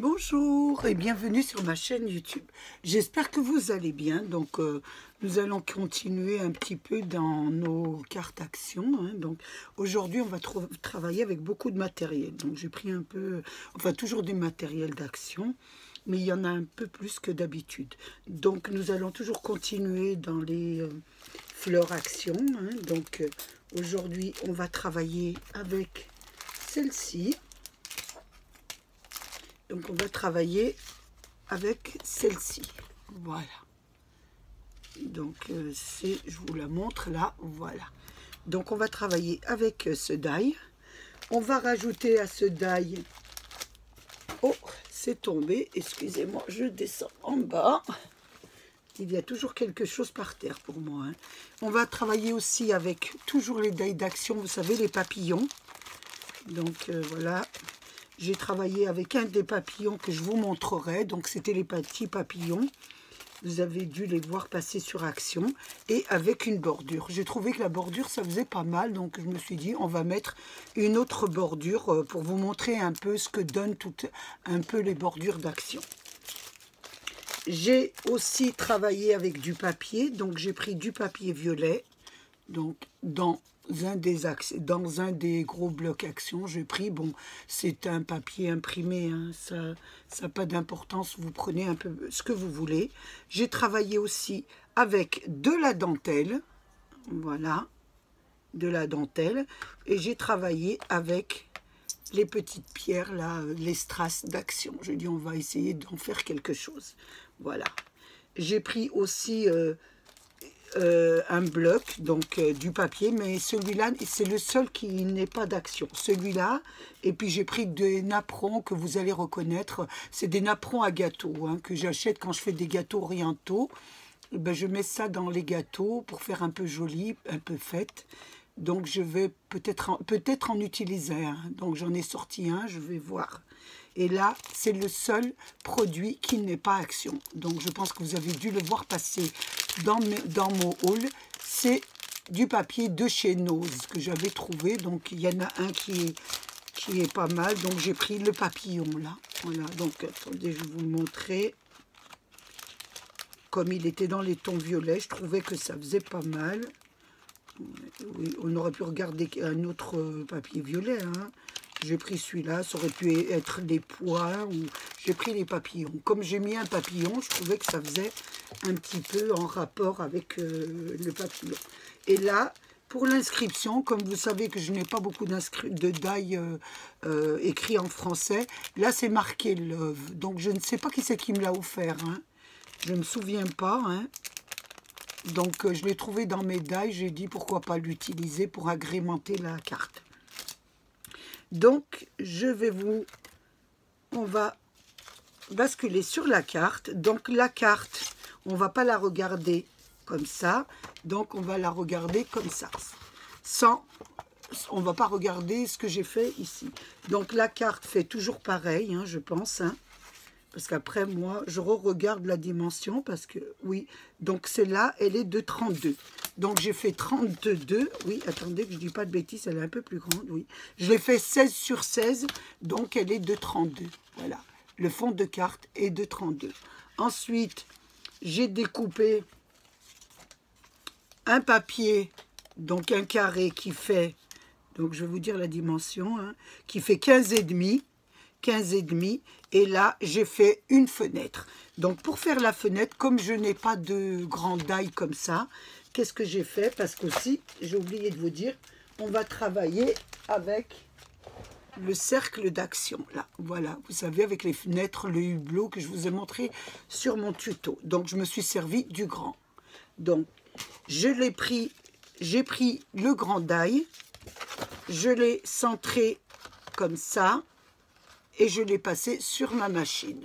Bonjour et bienvenue sur ma chaîne YouTube. J'espère que vous allez bien. Donc, nous allons continuer un petit peu dans nos cartes actions. Donc, aujourd'hui, on va travailler avec beaucoup de matériel. Donc, j'ai pris un peu, enfin, toujours du matériel d'action, mais il y en a un peu plus que d'habitude. Donc, nous allons toujours continuer dans les fleurs action. Donc, aujourd'hui, on va travailler avec celle-ci. Donc, on va travailler avec celle-ci. Voilà. Donc, je vous la montre là. Voilà. Donc, on va travailler avec ce die. On va rajouter à ce die... Oh, c'est tombé. Excusez-moi, je descends en bas. Il y a toujours quelque chose par terre pour moi. On va travailler aussi avec toujours les die d'action. Vous savez, les papillons. Donc, voilà. J'ai travaillé avec un des papillons que je vous montrerai. Donc, c'était les petits papillons. Vous avez dû les voir passer sur action. Et avec une bordure. J'ai trouvé que la bordure, ça faisait pas mal. Donc, je me suis dit, on va mettre une autre bordure pour vous montrer un peu ce que donnent un peu les bordures d'action. J'ai aussi travaillé avec du papier. Donc, j'ai pris du papier violet. Donc, dans un des gros blocs action, j'ai pris, bon, c'est un papier imprimé, ça n'a pas d'importance, vous prenez un peu ce que vous voulez. J'ai travaillé aussi avec de la dentelle, voilà, de la dentelle, et j'ai travaillé avec les petites pierres, là, les strass d'action. Je dis, on va essayer d'en faire quelque chose, voilà. J'ai pris aussi... un bloc, donc du papier, mais celui-là, c'est le seul qui n'est pas d'action. Celui-là, et puis j'ai pris des napperons que vous allez reconnaître. C'est des napperons à gâteau que j'achète quand je fais des gâteaux orientaux. Et ben, je mets ça dans les gâteaux pour faire un peu joli, un peu fête. Donc je vais peut-être en utiliser un. Donc j'en ai sorti un, je vais voir. Et là, c'est le seul produit qui n'est pas action. Donc, je pense que vous avez dû le voir passer dans mon haul. C'est du papier de chez Nose que j'avais trouvé. Donc, il y en a un qui est pas mal. Donc, j'ai pris le papillon, là. Voilà. Donc, attendez, je vais vous le montrer. Comme il était dans les tons violets, je trouvais que ça faisait pas mal. Oui, on aurait pu regarder un autre papier violet, J'ai pris celui-là, ça aurait pu être des pois, ou j'ai pris les papillons. Comme j'ai mis un papillon, je trouvais que ça faisait un petit peu en rapport avec le papillon. Et là, pour l'inscription, comme vous savez que je n'ai pas beaucoup de die écrit en français, là c'est marqué Love. Donc je ne sais pas qui c'est qui me l'a offert, Je ne me souviens pas, Donc je l'ai trouvé dans mes die, j'ai dit pourquoi pas l'utiliser pour agrémenter la carte. Donc, on va basculer sur la carte. Donc, la carte, on ne va pas la regarder comme ça. Donc, on va la regarder comme ça. On ne va pas regarder ce que j'ai fait ici. Donc, la carte fait toujours pareil, je pense. Parce qu'après, moi, je re-regarde la dimension parce que, oui, donc celle-là, elle est de 32. Donc, j'ai fait 32. Oui, attendez que je ne dis pas de bêtises, elle est un peu plus grande, oui. Je l'ai fait 16 sur 16, donc elle est de 32. Voilà, le fond de carte est de 32. Ensuite, j'ai découpé un papier, donc un carré qui fait, donc je vais vous dire la dimension, qui fait 15,5. 15,5 et là j'ai fait une fenêtre. Donc pour faire la fenêtre, comme je n'ai pas de grand die comme ça, qu'est-ce que j'ai fait? Parce qu'aussi, j'ai oublié de vous dire, on va travailler avec le cercle d'action là, voilà, vous savez, avec les fenêtres, le hublot que je vous ai montré sur mon tuto. Donc je me suis servi du grand. Donc j'ai pris le grand die, je l'ai centré comme ça et je l'ai passé sur ma machine.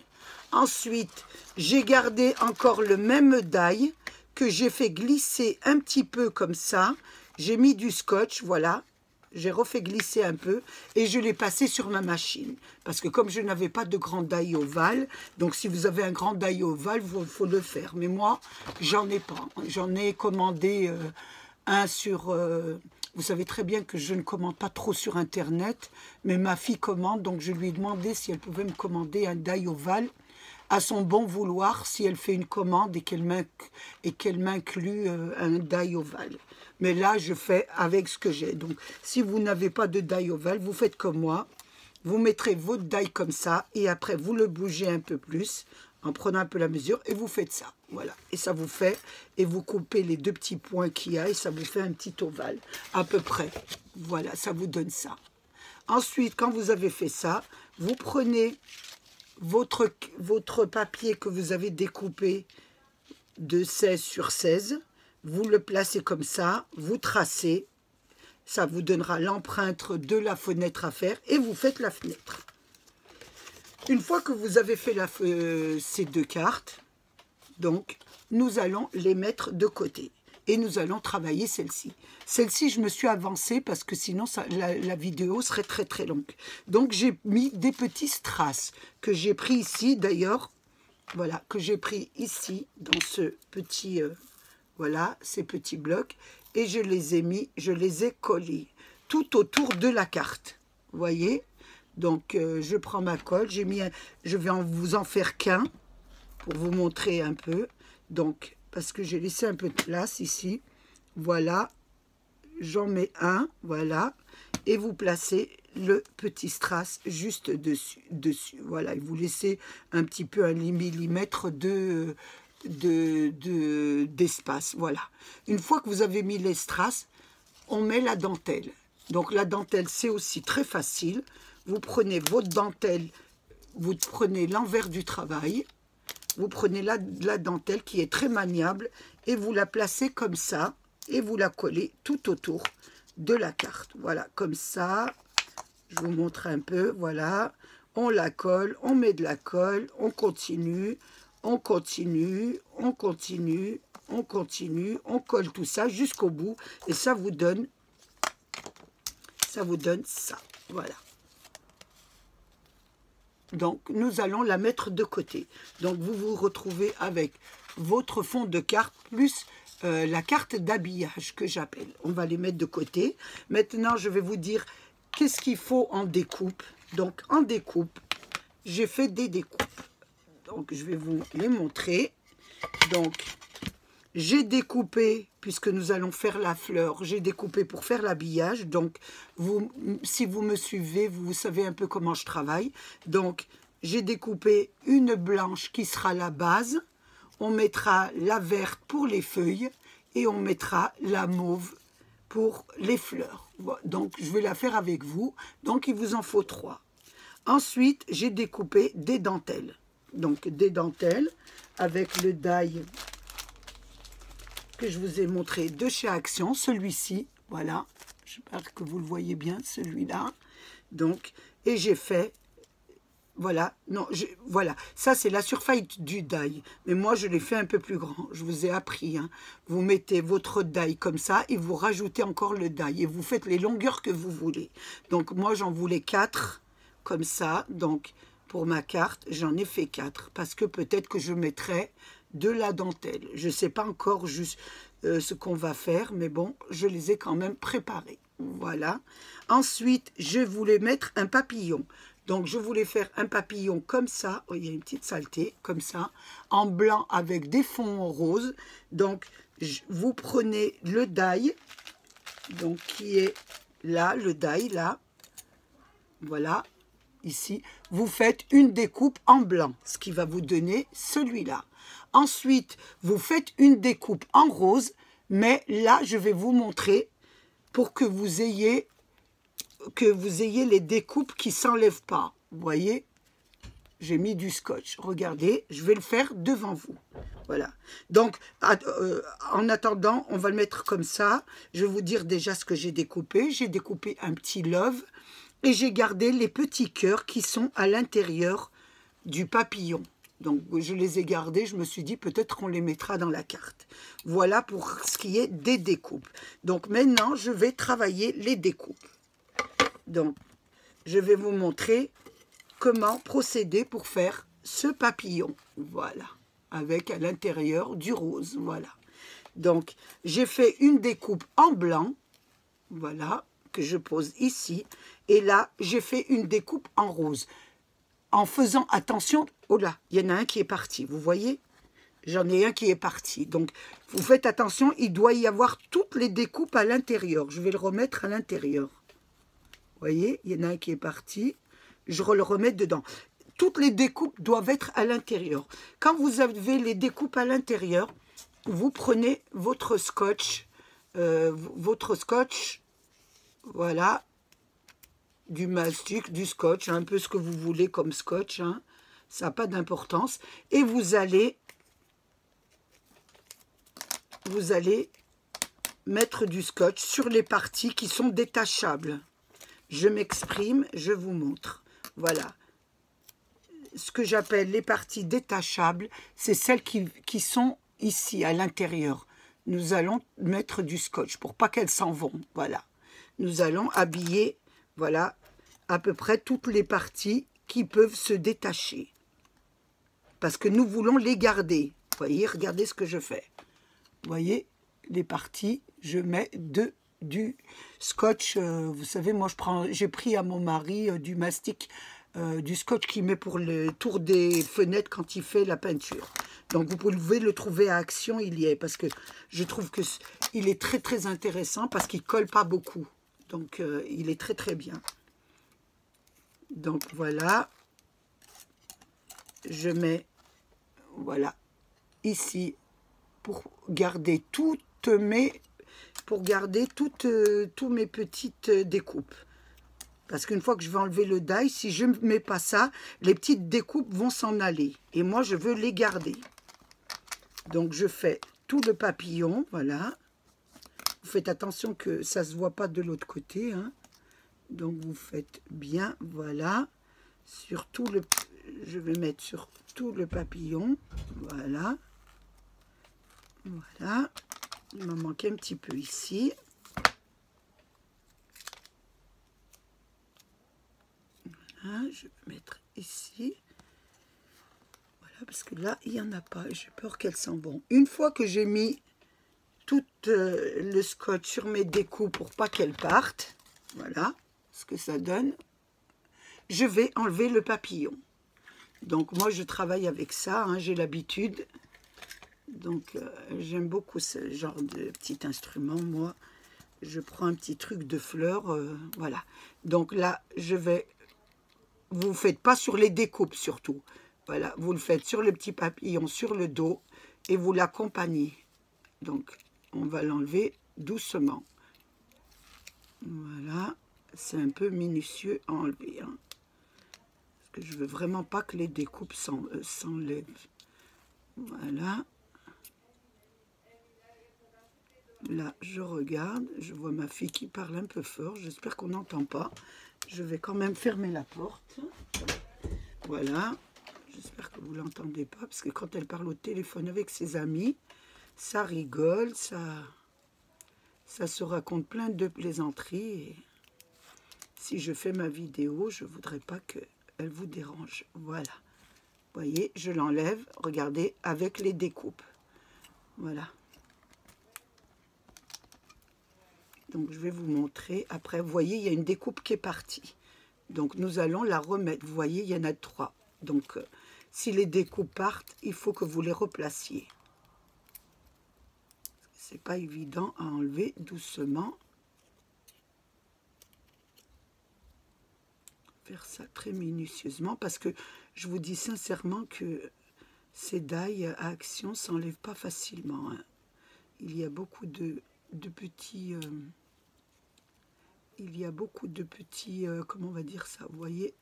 Ensuite, j'ai gardé encore le même die que j'ai fait glisser un petit peu comme ça. J'ai mis du scotch, voilà. J'ai refait glisser un peu et je l'ai passé sur ma machine. Parce que comme je n'avais pas de grand die ovale, donc si vous avez un grand die ovale, il faut le faire. Mais moi, j'en ai pas. J'en ai commandé un sur Vous savez très bien que je ne commande pas trop sur Internet, mais ma fille commande, donc je lui ai demandé si elle pouvait me commander un die ovale à son bon vouloir, si elle fait une commande et qu'elle m'inclut un die ovale. Mais là, je fais avec ce que j'ai. Donc, si vous n'avez pas de die ovale, vous faites comme moi. Vous mettrez votre die comme ça, et après, vous le bougez un peu plus, en prenant un peu la mesure, et vous faites ça. Voilà. Et ça vous fait, et vous coupez les deux petits points qu'il y a, et ça vous fait un petit ovale, à peu près. Voilà, ça vous donne ça. Ensuite, quand vous avez fait ça, vous prenez votre papier que vous avez découpé de 16 sur 16, vous le placez comme ça, vous tracez, ça vous donnera l'empreinte de la fenêtre à faire, et vous faites la fenêtre. Une fois que vous avez fait ces deux cartes, donc, nous allons les mettre de côté. Et nous allons travailler celle-ci. Celle-ci, je me suis avancée parce que sinon, la vidéo serait très très longue. Donc, j'ai mis des petits strass que j'ai pris ici, d'ailleurs. Voilà, que j'ai pris ici, dans ce petit... voilà, ces petits blocs. Et je les ai mis, je les ai collés tout autour de la carte. Vous voyez? Donc, je prends ma colle. Je vais vous en faire qu'un pour vous montrer un peu. Donc, parce que j'ai laissé un peu de place ici. Voilà. J'en mets un. Voilà. Et vous placez le petit strass juste dessus. Voilà. Et vous laissez un petit peu un millimètre d'espace. Voilà. Une fois que vous avez mis les strass, on met la dentelle. Donc, la dentelle, c'est aussi très facile. Vous prenez votre dentelle, vous prenez l'envers du travail, vous prenez la dentelle qui est très maniable et vous la placez comme ça et vous la collez tout autour de la carte. Voilà, comme ça. Je vous montre un peu. Voilà, on la colle, on met de la colle, on continue, on continue, on continue, on continue, on colle tout ça jusqu'au bout et ça vous donne ça. Voilà. Donc, nous allons la mettre de côté. Donc, vous vous retrouvez avec votre fond de carte plus la carte d'habillage que j'appelle. On va les mettre de côté. Maintenant, je vais vous dire qu'est-ce qu'il faut en découpe. Donc, en découpe, j'ai fait des découpes. Donc, je vais vous les montrer. Donc, j'ai découpé, puisque nous allons faire la fleur, j'ai découpé pour faire l'habillage. Donc, si vous me suivez, vous savez un peu comment je travaille. Donc, j'ai découpé une blanche qui sera la base. On mettra la verte pour les feuilles et on mettra la mauve pour les fleurs. Donc, je vais la faire avec vous. Donc, il vous en faut 3. Ensuite, j'ai découpé des dentelles. Donc, des dentelles avec le die que je vous ai montré de chez Action, celui-ci, voilà, j'espère que vous le voyez bien, celui-là, donc, et j'ai fait, voilà, non, voilà, ça c'est la surface du die, mais moi je l'ai fait un peu plus grand, je vous ai appris, hein. Vous mettez votre die comme ça, et vous rajoutez encore le die, et vous faites les longueurs que vous voulez, donc moi j'en voulais 4, comme ça, donc, pour ma carte, j'en ai fait 4, parce que peut-être que je mettrai de la dentelle. Je ne sais pas encore juste ce qu'on va faire, mais bon, je les ai quand même préparés. Voilà. Ensuite, je voulais mettre un papillon. Donc, je voulais faire un papillon comme ça. Oh, il y a une petite saleté, comme ça, en blanc avec des fonds roses. Donc, vous prenez le die, donc qui est là, le die, là. Voilà. Ici, vous faites une découpe en blanc, ce qui va vous donner celui-là. Ensuite, vous faites une découpe en rose, mais là, je vais vous montrer pour que vous ayez les découpes qui ne s'enlèvent pas. Vous voyez, j'ai mis du scotch. Regardez, je vais le faire devant vous. Voilà. Donc, en attendant, on va le mettre comme ça. Je vais vous dire déjà ce que j'ai découpé. J'ai découpé un petit love et j'ai gardé les petits cœurs qui sont à l'intérieur du papillon. Donc, je les ai gardés. Je me suis dit, peut-être qu'on les mettra dans la carte. Voilà pour ce qui est des découpes. Donc, maintenant, je vais travailler les découpes. Donc, je vais vous montrer comment procéder pour faire ce papillon. Voilà. Avec à l'intérieur du rose. Voilà. Donc, j'ai fait une découpe en blanc. voilà, que je pose ici. Et là, j'ai fait une découpe en rose. En faisant attention, oh là, il y en a un qui est parti, vous voyez? J'en ai un qui est parti. Donc, vous faites attention, il doit y avoir toutes les découpes à l'intérieur. Je vais le remettre à l'intérieur. Vous voyez, il y en a un qui est parti. Je le remets dedans. Toutes les découpes doivent être à l'intérieur. Quand vous avez les découpes à l'intérieur, vous prenez votre scotch, voilà, du mastic, du scotch, un peu ce que vous voulez comme scotch, hein, ça n'a pas d'importance, et vous allez mettre du scotch sur les parties qui sont détachables. Je m'exprime, je vous montre. Voilà. Ce que j'appelle les parties détachables, c'est celles qui sont ici, à l'intérieur. Nous allons mettre du scotch pour pas qu'elles s'en vont. Voilà. Nous allons habiller, voilà, à peu près toutes les parties qui peuvent se détacher. Parce que nous voulons les garder. Vous voyez, regardez ce que je fais. Vous voyez, les parties, je mets du scotch. Vous savez, moi, j'ai pris à mon mari du mastic, du scotch qu'il met pour le tour des fenêtres quand il fait la peinture. Donc, vous pouvez le trouver à Action, il y est. Parce que je trouve qu'il est très, très intéressant parce qu'il ne colle pas beaucoup. Donc, il est très, très bien. Donc, voilà. Je mets, voilà, ici, pour garder toutes mes petites découpes. Parce qu'une fois que je vais enlever le die, si je ne mets pas ça, les petites découpes vont s'en aller. Et moi, je veux les garder. Donc, je fais tout le papillon, voilà. Vous faites attention que ça ne se voit pas de l'autre côté, hein. Donc, vous faites bien, voilà. Sur tout le... Je vais mettre sur tout le papillon, voilà. Voilà. Il m'en manquait un petit peu ici. Voilà, je vais mettre ici. Voilà, parce que là, il n'y en a pas. J'ai peur qu'elles s'en vont. Une fois que j'ai mis tout le scotch sur mes découpes pour pas qu'elles partent, voilà ce que ça donne, je vais enlever le papillon. Donc, moi, je travaille avec ça, hein, j'ai l'habitude. Donc, j'aime beaucoup ce genre de petit instrument, moi. Je prends un petit truc de fleurs, voilà. Donc là, vous ne faites pas sur les découpes, surtout. Voilà, vous le faites sur le petit papillon, sur le dos, et vous l'accompagnez. Donc, on va l'enlever doucement. Voilà, c'est un peu minutieux à enlever, hein. Parce que je veux vraiment pas que les découpes s'enlèvent. Voilà. Là, je regarde, je vois ma fille qui parle un peu fort. J'espère qu'on n'entend pas. Je vais quand même fermer la porte. Voilà. J'espère que vous ne l'entendez pas, parce que quand elle parle au téléphone avec ses amis, ça rigole, ça se raconte plein de plaisanteries. Et si je fais ma vidéo, je ne voudrais pas qu'elle vous dérange. Voilà. Vous voyez, je l'enlève, regardez, avec les découpes. Voilà. Donc, je vais vous montrer. Après, vous voyez, il y a une découpe qui est partie. Donc, nous allons la remettre. Vous voyez, il y en a 3. Donc, si les découpes partent, il faut que vous les replaciez. C'est pas évident à enlever doucement. Faire ça très minutieusement parce que je vous dis sincèrement que ces die à Action s'enlèvent pas facilement, hein. Il y a beaucoup de petits... comment on va dire ça, vous voyez.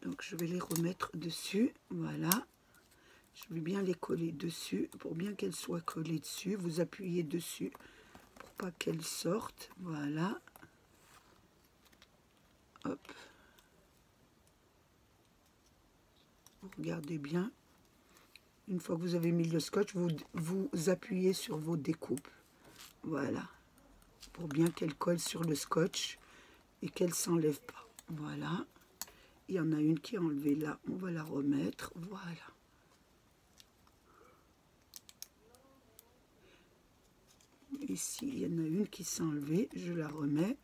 Donc, je vais les remettre dessus, voilà. Je vais bien les coller dessus, pour bien qu'elles soient collées dessus. Vous appuyez dessus pour pas qu'elles sortent, voilà. Hop. Vous regardez bien. Une fois que vous avez mis le scotch, vous appuyez sur vos découpes. Voilà. Pour bien qu'elles collent sur le scotch et qu'elles ne s'enlèvent pas. Voilà. Il y en a une qui est enlevée là. On va la remettre. Voilà. Ici, il y en a une qui s'est enlevée, je la remets.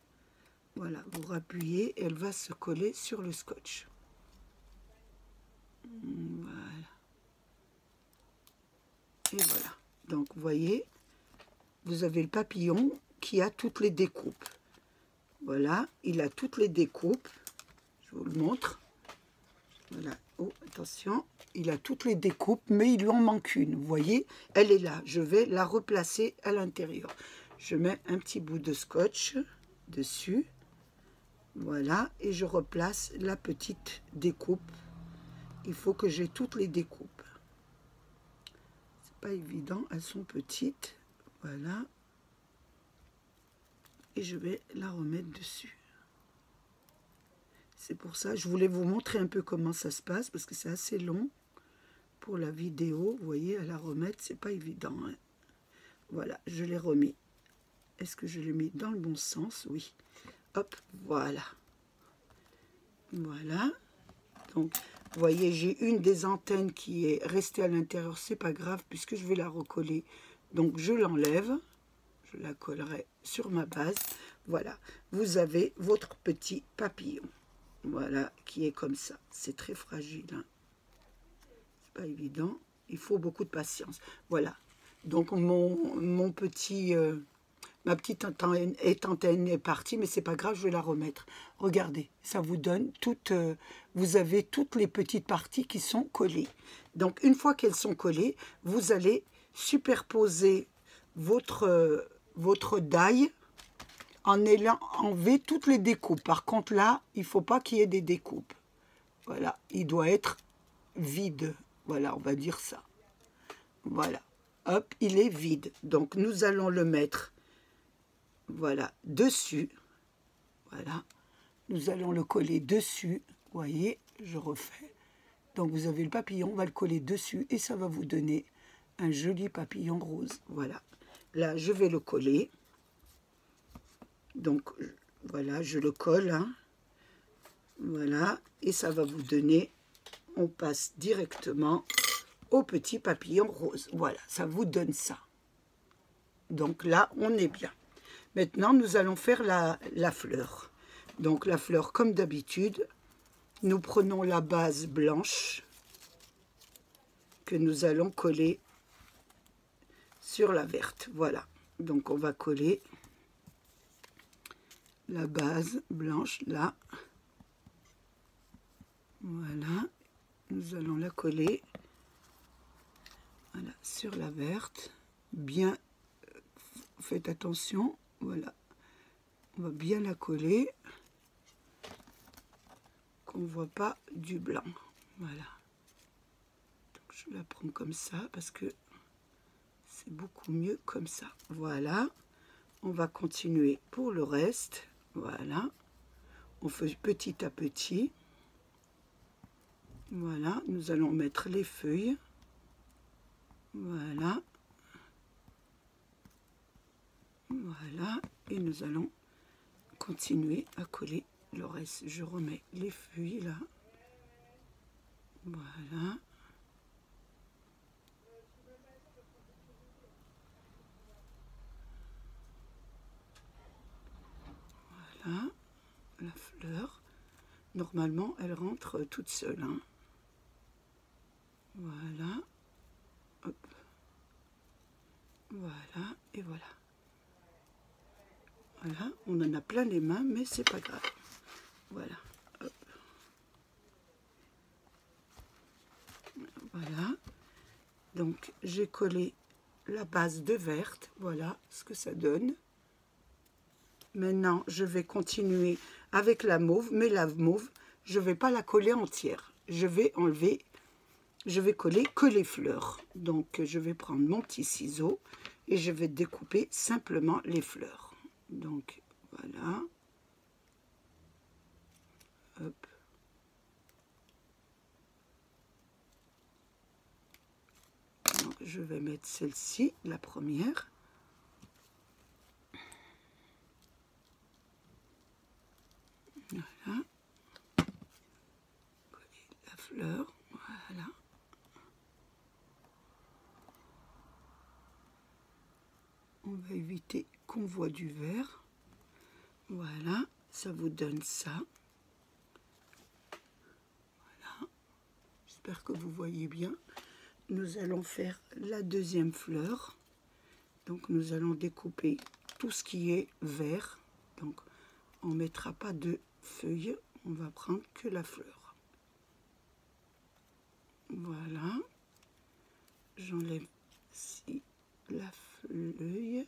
Voilà, vous rappuyez, elle va se coller sur le scotch. Voilà. Et voilà. Donc, vous voyez, vous avez le papillon qui a toutes les découpes. Voilà, il a toutes les découpes. Je vous le montre. Voilà. Oh, attention, il a toutes les découpes, mais il lui en manque une. Vous voyez, elle est là. Je vais la replacer à l'intérieur. Je mets un petit bout de scotch dessus. Voilà, et je replace la petite découpe. Il faut que j'ai toutes les découpes. C'est pas évident, elles sont petites. Voilà. Et je vais la remettre dessus. C'est pour ça, je voulais vous montrer un peu comment ça se passe, parce que c'est assez long pour la vidéo. Vous voyez, à la remettre, c'est pas évident. Hein. Voilà, je l'ai remis. Est-ce que je l'ai mis dans le bon sens? Oui. Hop, voilà. Voilà. Donc, vous voyez, j'ai une des antennes qui est restée à l'intérieur. C'est pas grave, puisque je vais la recoller. Donc, je l'enlève. Je la collerai sur ma base. Voilà. Vous avez votre petit papillon. Voilà, qui est comme ça. C'est très fragile. Hein. C'est pas évident. Il faut beaucoup de patience. Voilà. Donc, mon petit... ma petite antenne est partie, mais c'est pas grave, je vais la remettre. Regardez, ça vous donne toutes... vous avez toutes les petites parties qui sont collées. Donc, une fois qu'elles sont collées, vous allez superposer votre die en enlever toutes les découpes. Par contre, là, il ne faut pas qu'il y ait des découpes. Voilà, il doit être vide. Voilà, on va dire ça. Voilà, hop, il est vide. Donc, nous allons le mettre... Voilà, dessus, voilà, nous allons le coller dessus, vous voyez, je refais. Donc vous avez le papillon, on va le coller dessus et ça va vous donner un joli papillon rose. Voilà, là je vais le coller. Donc voilà, je le colle, hein. Voilà, et ça va vous donner, on passe directement au petit papillon rose. Voilà, ça vous donne ça. Donc là, on est bien. Maintenant, nous allons faire la fleur. Donc, la fleur, comme d'habitude, nous prenons la base blanche que nous allons coller sur la verte. Voilà. Donc, on va coller la base blanche là. Voilà. Nous allons la coller voilà, sur la verte. Bien, faites attention. Voilà, on va bien la coller, qu'on ne voit pas du blanc. Voilà, donc je la prends comme ça parce que c'est beaucoup mieux comme ça. Voilà, on va continuer pour le reste. Voilà, on fait petit à petit. Voilà, nous allons mettre les feuilles. Voilà. Voilà, et nous allons continuer à coller le reste. Je remets les feuilles là. Voilà. Voilà, la fleur. Normalement, elle rentre toute seule. Hein. Voilà. Hop. Voilà, et voilà. Voilà, on en a plein les mains, mais c'est pas grave. Voilà. Hop. Voilà. Donc, j'ai collé la base de verte. Voilà ce que ça donne. Maintenant, je vais continuer avec la mauve, mais la mauve, je ne vais pas la coller entière. Je vais enlever, je vais coller que les fleurs. Donc, je vais prendre mon petit ciseau et je vais découper simplement les fleurs. Donc, voilà. Hop. Donc, je vais mettre celle-ci, la première. Voilà. Coller la fleur. Voilà. On va éviter voit du vert. Voilà, ça vous donne ça. Voilà, j'espère que vous voyez bien. Nous allons faire la deuxième fleur. Donc nous allons découper tout ce qui est vert. Donc on ne mettra pas de feuilles, on va prendre que la fleur. Voilà. J'enlève ici la feuille.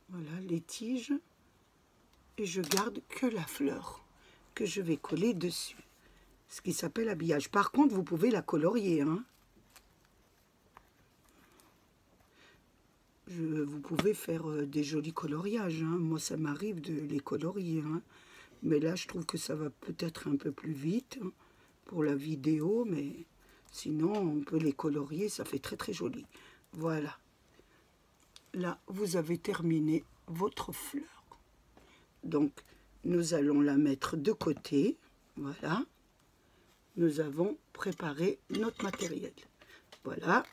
Voilà les tiges. Et je garde que la fleur que je vais coller dessus. Ce qui s'appelle habillage. Par contre, vous pouvez la colorier, hein. Vous pouvez faire des jolis coloriages, hein. Moi, ça m'arrive de les colorier, hein. Mais là, je trouve que ça va peut-être un peu plus vite, hein, pour la vidéo. Mais sinon, on peut les colorier. Ça fait très, très joli. Voilà. Là, vous avez terminé votre fleur. Donc, nous allons la mettre de côté. Voilà. Nous avons préparé notre matériel. Voilà.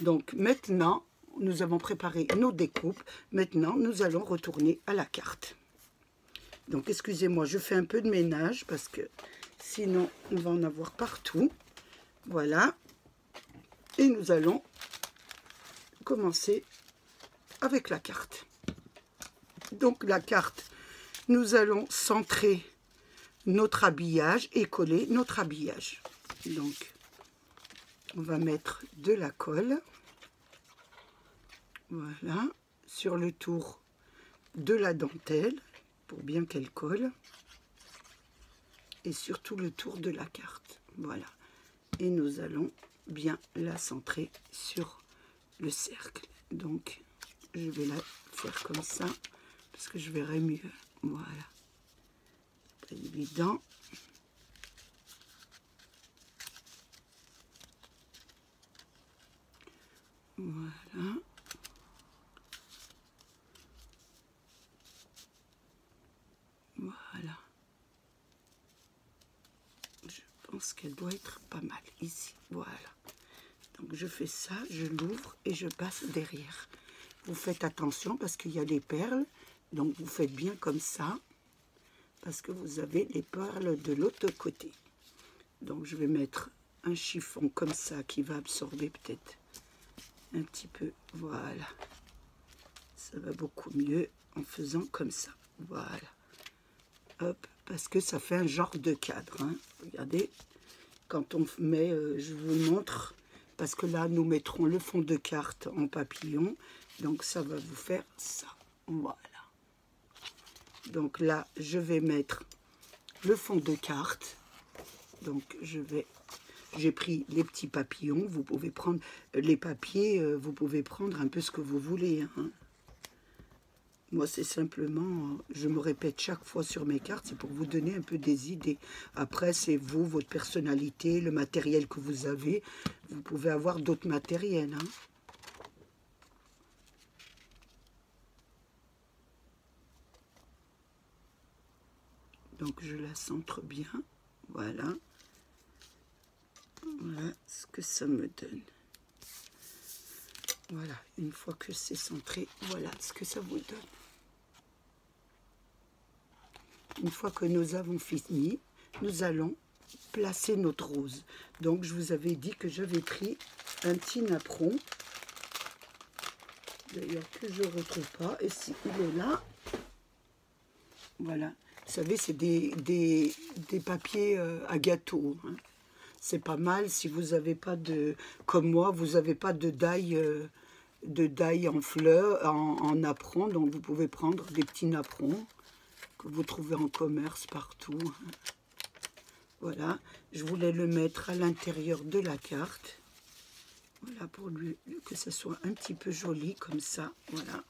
Donc, maintenant, nous avons préparé nos découpes. Maintenant, nous allons retourner à la carte. Donc, excusez-moi, je fais un peu de ménage parce que sinon, on va en avoir partout. Voilà. Et nous allons commencer avec la carte. Donc, la carte, nous allons centrer notre habillage et coller notre habillage. Donc, on va mettre de la colle. Voilà, sur le tour de la dentelle, pour bien qu'elle colle. Et surtout le tour de la carte. Voilà. Et nous allons bien la centrer sur le cercle. Donc, je vais la faire comme ça, parce que je verrai mieux. Voilà. Pas évident. Voilà. Voilà. Je pense qu'elle doit être pas mal ici. Voilà. Donc je fais ça, je l'ouvre et je passe derrière. Vous faites attention parce qu'il y a des perles. Donc vous faites bien comme ça. Parce que vous avez les perles de l'autre côté. Donc je vais mettre un chiffon comme ça qui va absorber peut-être un petit peu. Voilà. Ça va beaucoup mieux en faisant comme ça. Voilà. Hop, parce que ça fait un genre de cadre, hein. Regardez, quand on met, je vous montre, parce que là, nous mettrons le fond de carte en papillon. Donc, ça va vous faire ça. Voilà. Donc là, je vais mettre le fond de carte. Donc, j'ai pris les petits papillons. Vous pouvez prendre les papiers, vous pouvez prendre un peu ce que vous voulez, hein. Moi, c'est simplement, je me répète chaque fois sur mes cartes, c'est pour vous donner un peu des idées. Après, c'est vous, votre personnalité, le matériel que vous avez. Vous pouvez avoir d'autres matériels, hein. Donc, je la centre bien. Voilà. Voilà ce que ça me donne. Voilà, une fois que c'est centré, voilà ce que ça vous donne. Une fois que nous avons fini, nous allons placer notre rose. Donc, je vous avais dit que j'avais pris un petit napperon. D'ailleurs, que je ne retrouve pas. Et si il est là, voilà. Vous savez, c'est des papiers à gâteau, hein. C'est pas mal si vous n'avez pas de... Comme moi, vous n'avez pas de die en fleurs, en napperon. Donc, vous pouvez prendre des petits napperons que vous trouvez en commerce partout. Voilà. Je voulais le mettre à l'intérieur de la carte. Voilà, pour lui, que ça soit un petit peu joli comme ça. Voilà.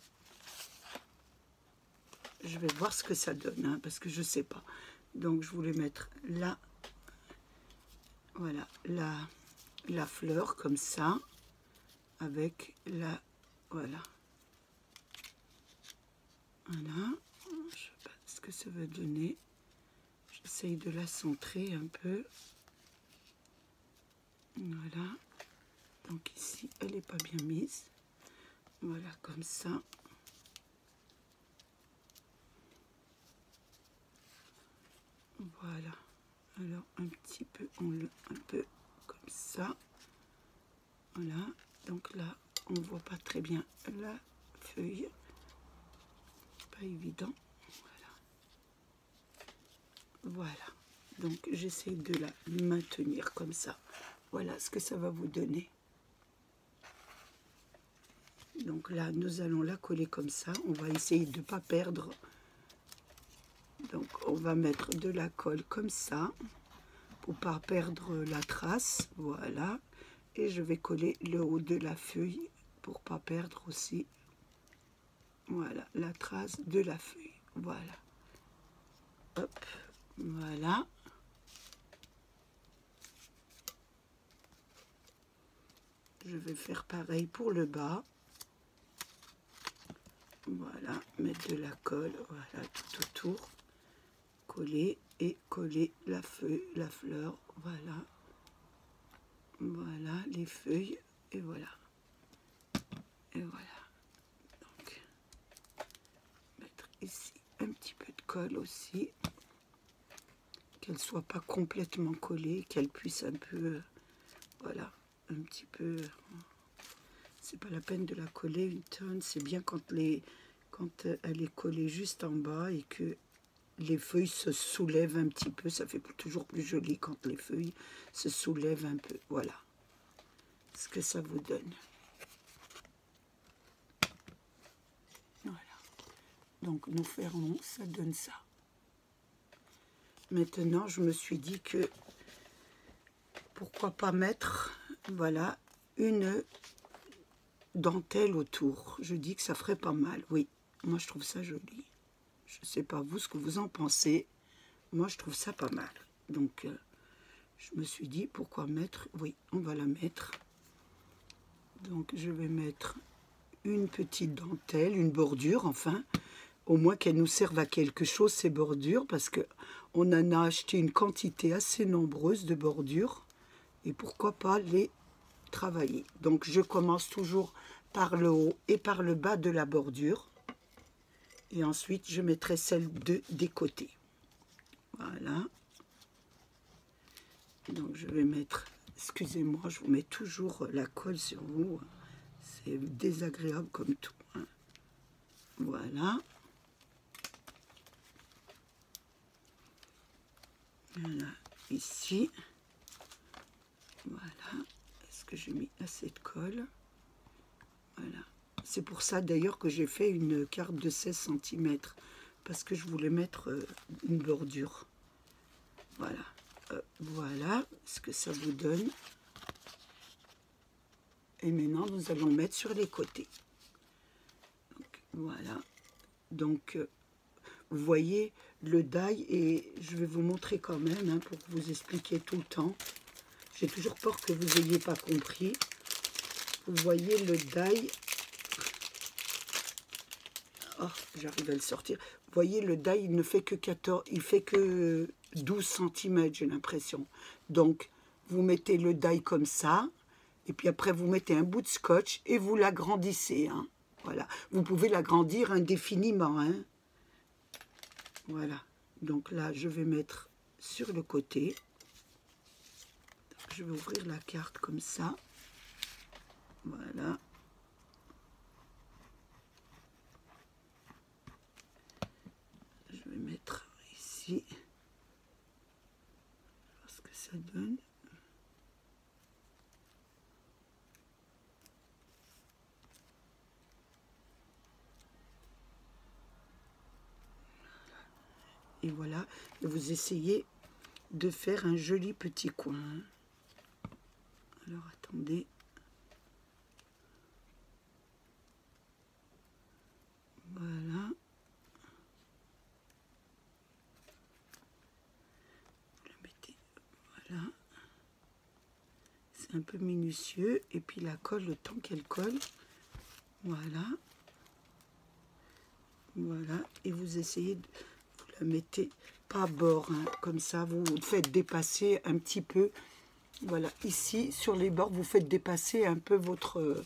Je vais voir ce que ça donne, hein, parce que je ne sais pas. Donc, je voulais mettre là, voilà, la fleur comme ça, avec la, voilà. Voilà, je sais pas ce que ça va donner. J'essaye de la centrer un peu. Voilà. Donc ici, elle n'est pas bien mise. Voilà, comme ça. Voilà. Alors, un petit peu, un peu comme ça. Voilà. Donc là, on ne voit pas très bien la feuille. Pas évident. Voilà. Voilà. Donc, j'essaie de la maintenir comme ça. Voilà ce que ça va vous donner. Donc là, nous allons la coller comme ça. On va essayer de ne pas perdre. Donc, on va mettre de la colle comme ça pour ne pas perdre la trace. Voilà. Et je vais coller le haut de la feuille pour ne pas perdre aussi. Voilà, la trace de la feuille. Voilà. Hop. Voilà. Je vais faire pareil pour le bas. Voilà, mettre de la colle, voilà, tout autour. Coller et coller la feuille, la fleur, voilà. Voilà, les feuilles, et voilà. Et voilà. Donc, mettre ici un petit peu de colle aussi. Qu'elle ne soit pas complètement collée, qu'elle puisse un peu, voilà, un petit peu... C'est pas la peine de la coller une tonne, c'est bien quand elle est collée juste en bas et que les feuilles se soulèvent un petit peu. Ça fait toujours plus joli quand les feuilles se soulèvent un peu. Voilà ce que ça vous donne. Voilà. Donc nous fermons, ça donne ça. Maintenant, je me suis dit que pourquoi pas mettre, voilà, une dentelle autour. Je dis que ça ferait pas mal. Oui, moi je trouve ça joli. Je ne sais pas vous ce que vous en pensez. Moi je trouve ça pas mal. Donc je me suis dit pourquoi mettre. Oui, on va la mettre. Donc je vais mettre une petite dentelle, une bordure enfin. Au moins qu'elle nous serve à quelque chose ces bordures, parce que on en a acheté une quantité assez nombreuse de bordures. Et pourquoi pas les travailler. Donc je commence toujours par le haut et par le bas de la bordure. Et ensuite, je mettrai celle des côtés. Voilà. Donc, je vais mettre... Excusez-moi, je vous mets toujours la colle sur vous. C'est désagréable comme tout. Hein. Voilà. Voilà. Ici. Voilà. Est-ce que j'ai mis assez de colle? Voilà. C'est pour ça d'ailleurs que j'ai fait une carte de 16 cm, parce que je voulais mettre une bordure. Voilà. Voilà ce que ça vous donne. Et maintenant, nous allons mettre sur les côtés. Donc, voilà. Donc, vous voyez le die, et je vais vous montrer quand même, hein, pour vous expliquer tout le temps. J'ai toujours peur que vous n'ayez pas compris. Vous voyez le die. Oh, j'arrive à le sortir. Vous voyez, le die, il ne fait que 14, il fait que 12 cm, j'ai l'impression. Donc, vous mettez le die comme ça, et puis après, vous mettez un bout de scotch et vous l'agrandissez. Hein. Voilà. Vous pouvez l'agrandir indéfiniment. Hein. Voilà. Donc là, je vais mettre sur le côté. Donc, je vais ouvrir la carte comme ça. Voilà. Je vais mettre ici. Voir ce que ça donne. Et voilà, et vous essayez de faire un joli petit coin. Alors attendez. Voilà. Vous le mettez, voilà. C'est un peu minutieux. Et puis la colle, le temps qu'elle colle. Voilà. Voilà. Et vous essayez de... Vous la mettez pas à bord, hein, comme ça. Vous faites dépasser un petit peu. Voilà. Ici, sur les bords, vous faites dépasser un peu votre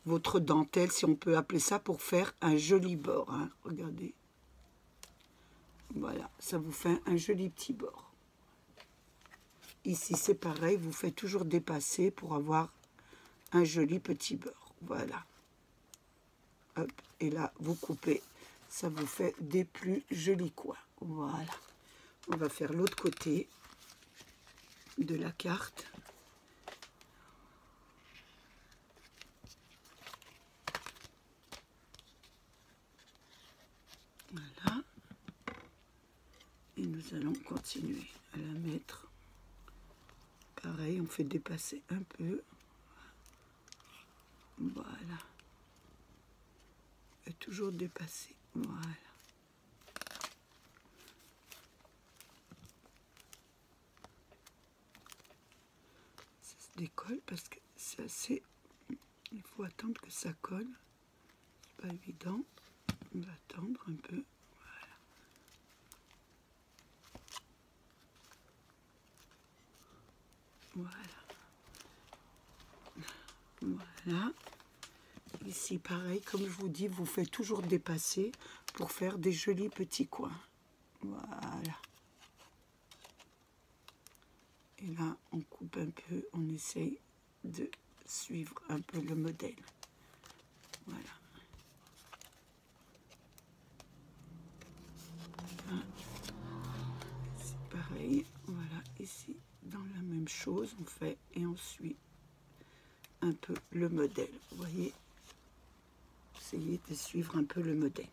votre dentelle, si on peut appeler ça, pour faire un joli bord. Hein. Regardez. Voilà, ça vous fait un joli petit bord. Ici, c'est pareil, vous faites toujours dépasser pour avoir un joli petit bord. Voilà. Hop, et là, vous coupez. Ça vous fait des plus jolis coins. Voilà. On va faire l'autre côté de la carte. Voilà. Et nous allons continuer à la mettre. Pareil, on fait dépasser un peu. Voilà. Et toujours dépasser. Voilà. Ça se décolle parce que c'est assez... Il faut attendre que ça colle. C'est pas évident. On va attendre un peu. Voilà. Voilà. Ici, pareil, comme je vous dis, vous faites toujours dépasser pour faire des jolis petits coins. Voilà. Et là, on coupe un peu, on essaye de suivre un peu le modèle. Voilà. C'est pareil. Voilà, ici, dans la même chose, on fait et on suit un peu le modèle. Vous voyez, essayez de suivre un peu le modèle.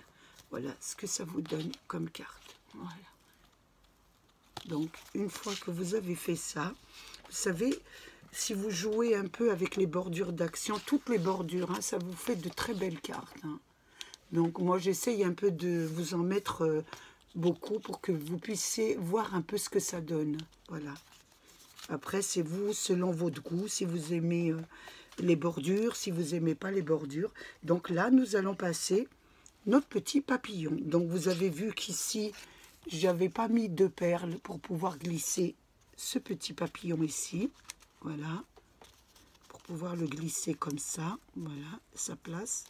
Voilà ce que ça vous donne comme carte. Voilà. Donc, une fois que vous avez fait ça, vous savez, si vous jouez un peu avec les bordures d'action, toutes les bordures, hein, ça vous fait de très belles cartes. Hein. Donc, moi, j'essaye un peu de vous en mettre beaucoup pour que vous puissiez voir un peu ce que ça donne. Voilà. Après, c'est vous, selon votre goût, si vous aimez les bordures, si vous n'aimez pas les bordures. Donc là, nous allons passer notre petit papillon. Donc, vous avez vu qu'ici, j'avais pas mis de perles pour pouvoir glisser ce petit papillon ici. Voilà. Pour pouvoir le glisser comme ça. Voilà, sa place.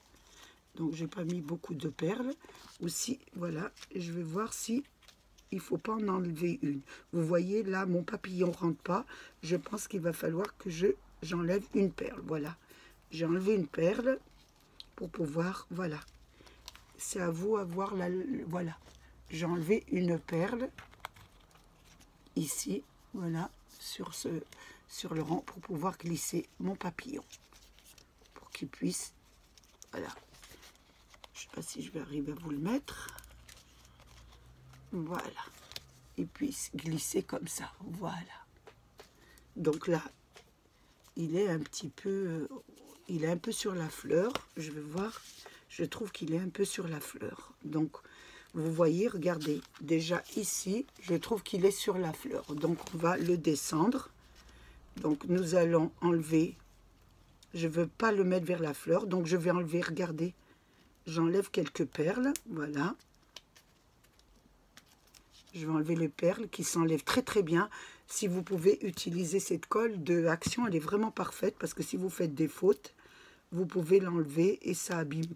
Donc, j'ai pas mis beaucoup de perles. Aussi, voilà, je vais voir si il faut pas en enlever une. Vous voyez, là, mon papillon rentre pas. Je pense qu'il va falloir que j'enlève une perle. Voilà. J'ai enlevé une perle pour pouvoir, voilà. C'est à vous à voir la... Voilà. J'ai enlevé une perle ici, voilà, sur le rang pour pouvoir glisser mon papillon. Pour qu'il puisse, voilà. Je ne sais pas si je vais arriver à vous le mettre. Voilà. Il puisse glisser comme ça. Voilà. Donc là, il est un petit peu... il est un peu sur la fleur. Je vais voir. Je trouve qu'il est un peu sur la fleur. Donc, vous voyez, regardez. Déjà ici, je trouve qu'il est sur la fleur. Donc, on va le descendre. Donc, nous allons enlever... Je ne veux pas le mettre vers la fleur. Donc, je vais enlever, regardez. J'enlève quelques perles. Voilà. Je vais enlever les perles qui s'enlèvent très très bien. Si vous pouvez utiliser cette colle de Action, elle est vraiment parfaite parce que si vous faites des fautes, vous pouvez l'enlever et ça abîme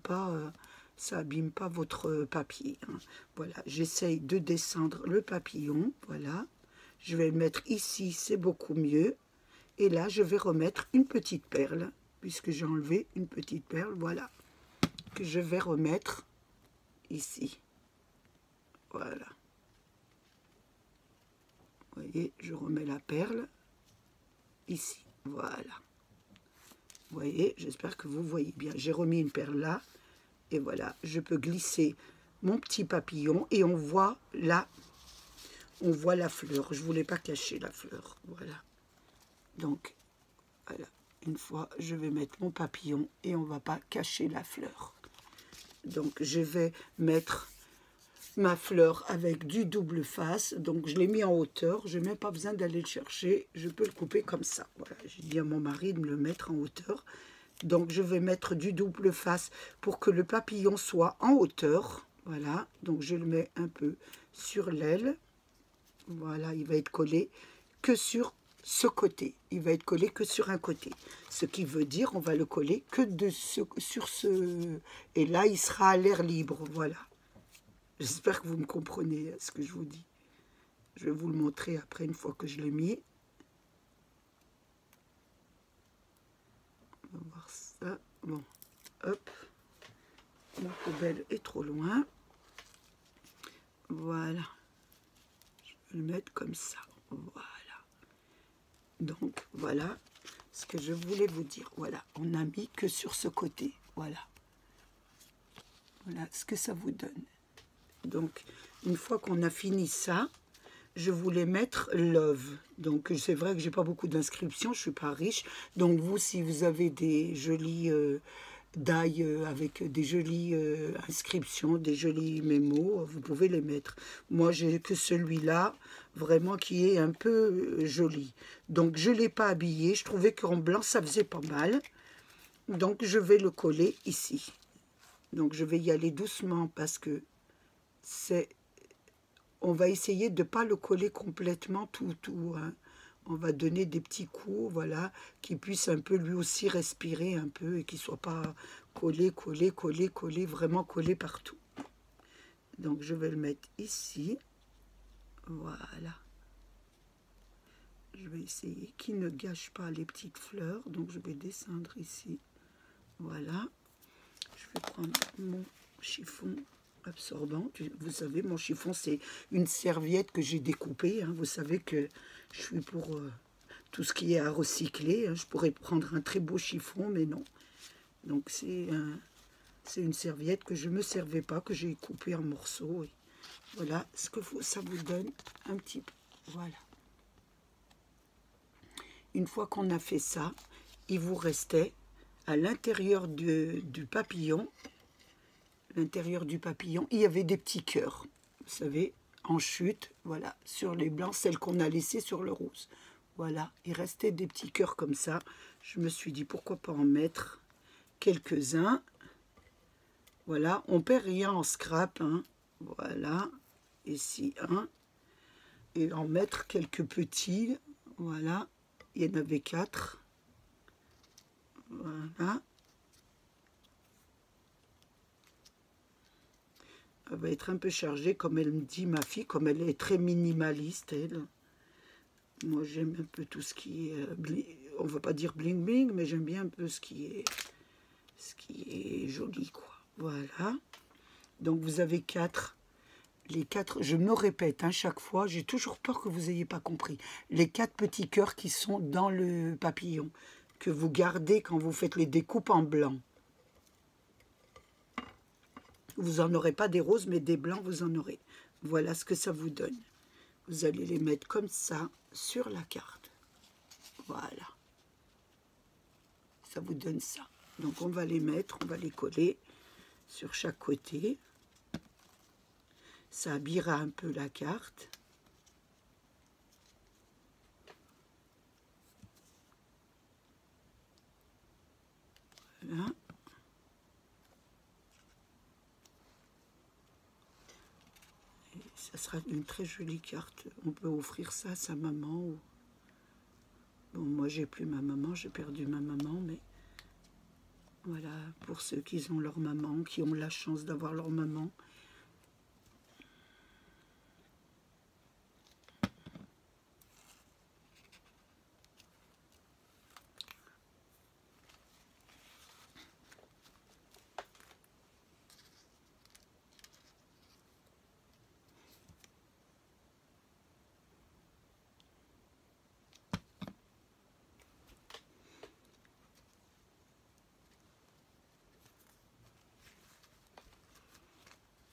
pas votre papier. Hein. Voilà, j'essaye de descendre le papillon. Voilà, je vais le mettre ici, c'est beaucoup mieux. Et là, je vais remettre une petite perle puisque j'ai enlevé une petite perle. Voilà, que je vais remettre ici. Voilà. Vous voyez, je remets la perle ici. Voilà. Vous voyez, j'espère que vous voyez bien. J'ai remis une perle là. Et voilà, je peux glisser mon petit papillon. Et on voit là, on voit la fleur. Je ne voulais pas cacher la fleur. Voilà. Donc, voilà. Une fois, je vais mettre mon papillon et on ne va pas cacher la fleur. Donc, je vais mettre... ma fleur avec du double face, donc je l'ai mis en hauteur, je n'ai même pas besoin d'aller le chercher, je peux le couper comme ça. Voilà, j'ai dit à mon mari de me le mettre en hauteur, donc je vais mettre du double face pour que le papillon soit en hauteur. Voilà, donc je le mets un peu sur l'aile, voilà, il va être collé que sur ce côté. Il va être collé que sur un côté. Ce qui veut dire on va le coller que sur ce... Et là, il sera à l'air libre, voilà. J'espère que vous me comprenez ce que je vous dis. Je vais vous le montrer après, une fois que je l'ai mis. On va voir ça. Bon, hop. La poubelle est trop loin. Voilà. Je vais le mettre comme ça. Voilà. Donc, voilà ce que je voulais vous dire. Voilà, on n'a mis que sur ce côté. Voilà. Voilà ce que ça vous donne. Donc, une fois qu'on a fini ça, je voulais mettre love. Donc, c'est vrai que j'ai pas beaucoup d'inscriptions, je suis pas riche. Donc, vous, si vous avez des jolis die avec des jolies inscriptions, des jolis mémos, vous pouvez les mettre. Moi, j'ai que celui-là, vraiment, qui est un peu joli. Donc, je ne l'ai pas habillé. Je trouvais qu'en blanc, ça faisait pas mal. Donc, je vais le coller ici. Donc, je vais y aller doucement parce que c'est... On va essayer de ne pas le coller complètement tout, hein. On va donner des petits coups, voilà, qui puisse un peu lui aussi respirer un peu et qu'il ne soit pas collé, collé, collé, collé, vraiment collé partout. Donc, je vais le mettre ici. Voilà. Je vais essayer qu'il ne gâche pas les petites fleurs. Donc, je vais descendre ici. Voilà. Je vais prendre mon chiffon absorbant. Vous savez, mon chiffon, c'est une serviette que j'ai découpée, hein. Vous savez que je suis pour tout ce qui est à recycler, hein. Je pourrais prendre un très beau chiffon, mais non. Donc, c'est une serviette que je ne me servais pas, que j'ai coupée en morceaux. Et voilà ce que ça vous donne un petit peu. Voilà. Une fois qu'on a fait ça, il vous restait à l'intérieur du papillon, il y avait des petits cœurs, vous savez, en chute, voilà, sur les blancs, celles qu'on a laissées sur le rose. Voilà, il restait des petits cœurs comme ça. Je me suis dit, pourquoi pas en mettre quelques-uns. Voilà, on perd rien en scrap, hein. Voilà, ici un, et en mettre quelques petits, voilà, il y en avait 4. Voilà. Elle va être un peu chargée, comme elle me dit ma fille, comme elle est très minimaliste, elle. Moi, j'aime un peu tout ce qui est... on ne va pas dire bling bling, mais j'aime bien un peu ce qui est joli, quoi. Voilà. Donc, vous avez 4. Les 4, je me répète, hein, chaque fois, j'ai toujours peur que vous n'ayez pas compris. Les 4 petits cœurs qui sont dans le papillon, que vous gardez quand vous faites les découpes en blanc. Vous n'en aurez pas des roses, mais des blancs, vous en aurez. Voilà ce que ça vous donne. Vous allez les mettre comme ça sur la carte. Voilà. Ça vous donne ça. Donc, on va les mettre, on va les coller sur chaque côté. Ça habillera un peu la carte. Voilà. Et ça sera une très jolie carte. On peut offrir ça à sa maman. Bon, moi, j'ai plus ma maman, j'ai perdu ma maman, mais voilà, pour ceux qui ont leur maman, qui ont la chance d'avoir leur maman.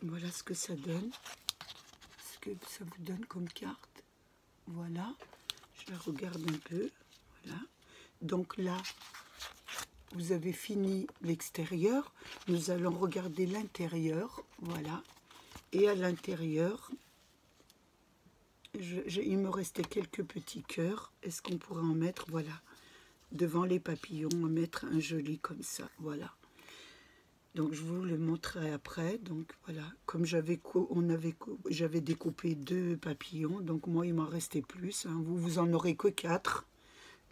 Voilà ce que ça donne, ce que ça vous donne comme carte. Voilà, je la regarde un peu. Voilà. Donc là, vous avez fini l'extérieur. Nous allons regarder l'intérieur. Voilà. Et à l'intérieur, il me restait quelques petits cœurs. Est-ce qu'on pourrait en mettre, voilà, devant les papillons, mettre un joli comme ça. Voilà. Donc je vous le montrerai après. Donc voilà, comme j'avais découpé 2 papillons, donc moi il m'en restait plus, hein. Vous en aurez que 4,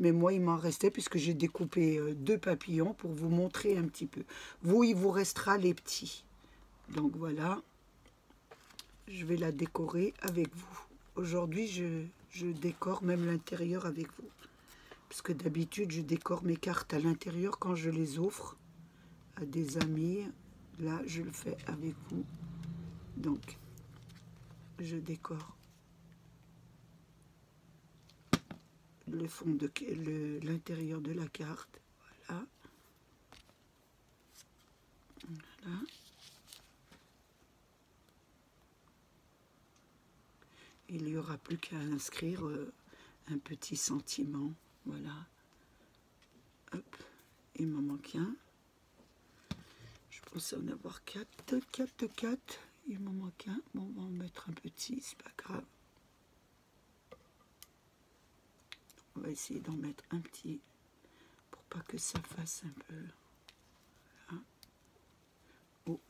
mais moi il m'en restait puisque j'ai découpé 2 papillons pour vous montrer un petit peu. Vous, il vous restera les petits. Donc voilà, je vais la décorer avec vous. Aujourd'hui je décore même l'intérieur avec vous. Parce que d'habitude je décore mes cartes à l'intérieur quand je les offre à des amis. Là je le fais avec vous, donc je décore le fond de l'intérieur de la carte. Voilà, voilà. Il n'y aura plus qu'à inscrire un petit sentiment. Voilà, hop, il m'en manque un. Je pensais en avoir 4, il m'en manque un. Bon, on va en mettre un petit, c'est pas grave. On va essayer d'en mettre un petit pour pas que ça fasse un peu. Voilà. Oh.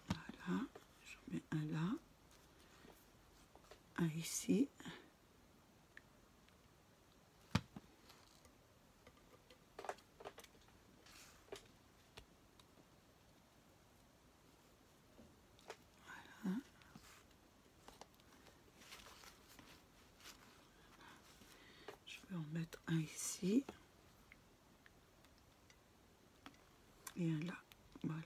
Voilà, j'en mets un là, un ici. Voilà. Je vais en mettre un ici et un là. Voilà.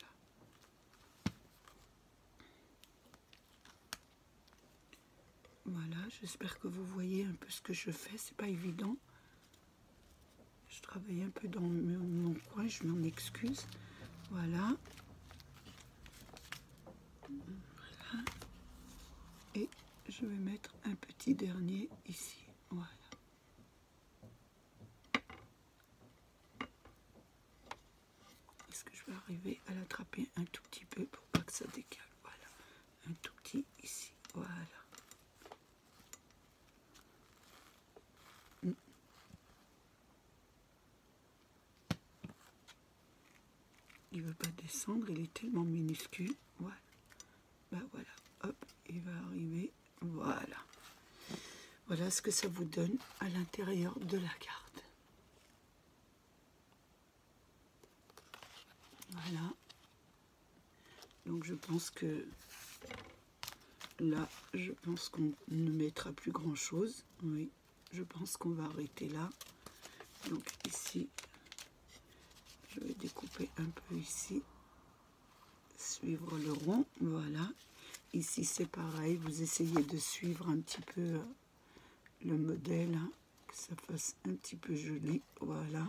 Voilà, j'espère que vous voyez un peu ce que je fais, c'est pas évident. Je travaille un peu dans mon coin, je m'en excuse. Voilà. Voilà. Et je vais mettre un petit dernier ici. Voilà. Est-ce que je vais arriver à l'attraper un tout petit peu pour pas que ça décale? Voilà. Un tout petit ici. Voilà. Il ne veut pas descendre, il est tellement minuscule. Voilà. Ben voilà. Hop, il va arriver. Voilà. Voilà ce que ça vous donne à l'intérieur de la carte. Voilà. Donc je pense que là, je pense qu'on ne mettra plus grand chose. Oui, je pense qu'on va arrêter là. Donc ici, je vais découper un peu ici, suivre le rond, voilà. Ici c'est pareil, vous essayez de suivre un petit peu le modèle, hein, que ça fasse un petit peu joli, voilà.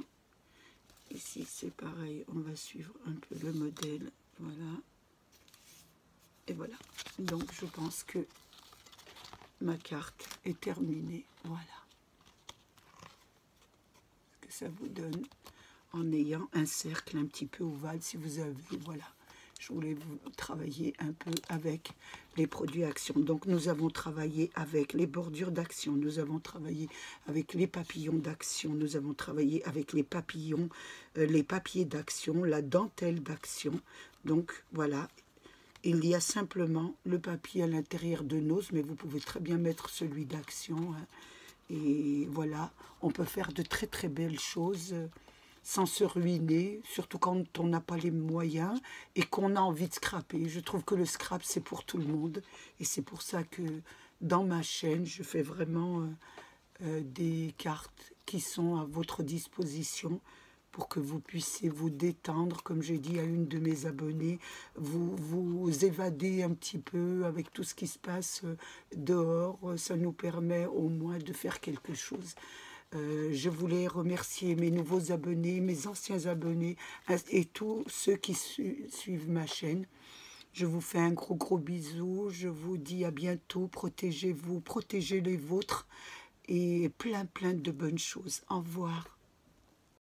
Ici c'est pareil, on va suivre un peu le modèle, voilà. Et voilà, donc je pense que ma carte est terminée, voilà. Ce que ça vous donne en ayant un cercle un petit peu ovale si vous avez, voilà. Je voulais vous travailler un peu avec les produits Action. Donc nous avons travaillé avec les bordures d'Action, nous avons travaillé avec les papillons d'Action, nous avons travaillé avec les papillons, les papiers d'Action, la dentelle d'Action. Donc voilà, il y a simplement le papier à l'intérieur de Nose, mais vous pouvez très bien mettre celui d'Action. Hein. Et voilà, on peut faire de très très belles choses sans se ruiner, surtout quand on n'a pas les moyens et qu'on a envie de scraper. Je trouve que le scrap, c'est pour tout le monde. Et c'est pour ça que dans ma chaîne, je fais vraiment des cartes qui sont à votre disposition pour que vous puissiez vous détendre, comme j'ai dit à une de mes abonnées, vous évader un petit peu avec tout ce qui se passe dehors. Ça nous permet au moins de faire quelque chose. Je voulais remercier mes nouveaux abonnés, mes anciens abonnés et tous ceux qui suivent ma chaîne. Je vous fais un gros bisou. Je vous dis à bientôt. Protégez-vous, protégez les vôtres et plein de bonnes choses. Au revoir.